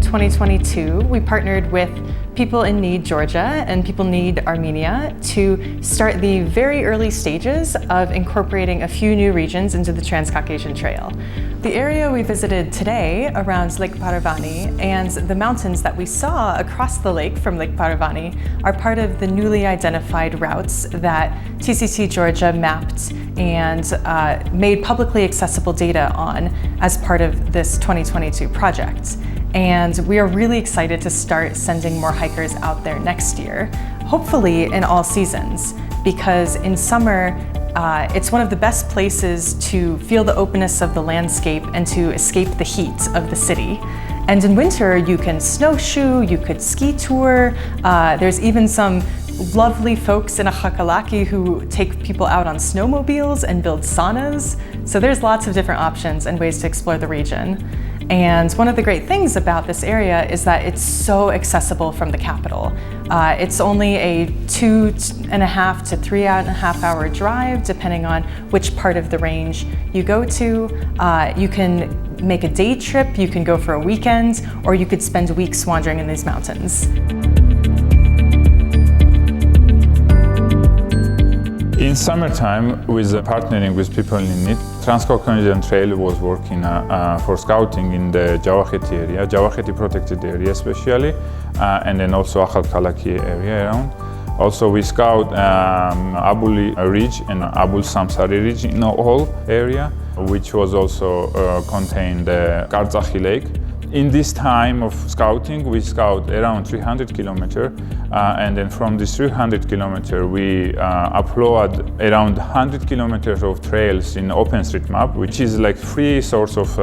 2022, we partnered with People in Need Georgia and People in Need Armenia to start the very early stages of incorporating a few new regions into the Trans-Caucasian Trail. The area we visited today around Lake Paravani and the mountains that we saw across the lake from Lake Paravani are part of the newly identified routes that TCT Georgia mapped and made publicly accessible data on as part of this 2022 project. And we are really excited to start sending more hikers out there next year, hopefully in all seasons, because in summer, it's one of the best places to feel the openness of the landscape and to escape the heat of the city. And in winter, you can snowshoe, you could ski tour. There's even some lovely folks in Kakalaki who take people out on snowmobiles and build saunas. So there's lots of different options and ways to explore the region. And one of the great things about this area is that it's so accessible from the capital. It's only a 2.5 to 3.5 hour drive, depending on which part of the range you go to. You can make a day trip, you can go for a weekend, or you could spend weeks wandering in these mountains. In summertime, with partnering with People in Need, Trans-Caucasian Trail was working for scouting in the Jawaheti area, Jawaheti protected area especially, and then also Kakalaki area around. Also, we scout Abuli Ridge and Abul Samsari Ridge in the whole area, which was also contained the Karzakhi Lake. In this time of scouting, we scout around 300 kilometers, and then from this 300 kilometers, we upload around 100 kilometers of trails in OpenStreetMap, which is like free source of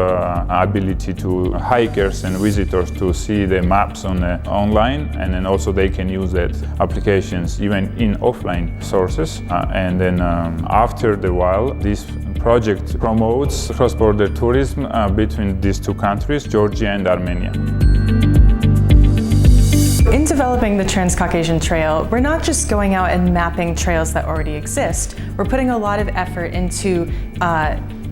ability to hikers and visitors to see the maps on online, and then also they can use that applications even in offline sources. And then after the while, this project promotes cross-border tourism between these two countries, Georgia and Armenia. In developing the Trans-Caucasian Trail, we're not just going out and mapping trails that already exist. We're putting a lot of effort into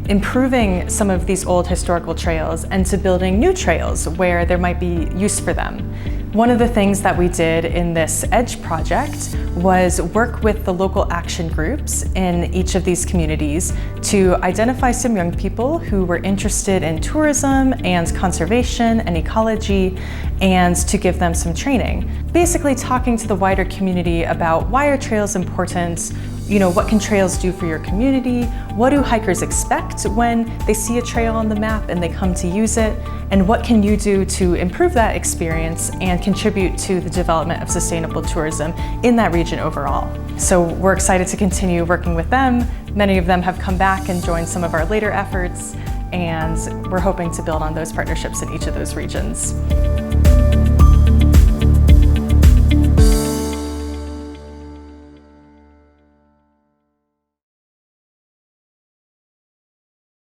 improving some of these old historical trails and to building new trails where there might be use for them. One of the things that we did in this EDGE project was work with the local action groups in each of these communities to identify some young people who were interested in tourism and conservation and ecology, and to give them some training. Basically talking to the wider community about why are trails important, what can trails do for your community? What do hikers expect when they see a trail on the map and they come to use it? And what can you do to improve that experience and contribute to the development of sustainable tourism in that region overall? So we're excited to continue working with them. Many of them have come back and joined some of our later efforts, and we're hoping to build on those partnerships in each of those regions.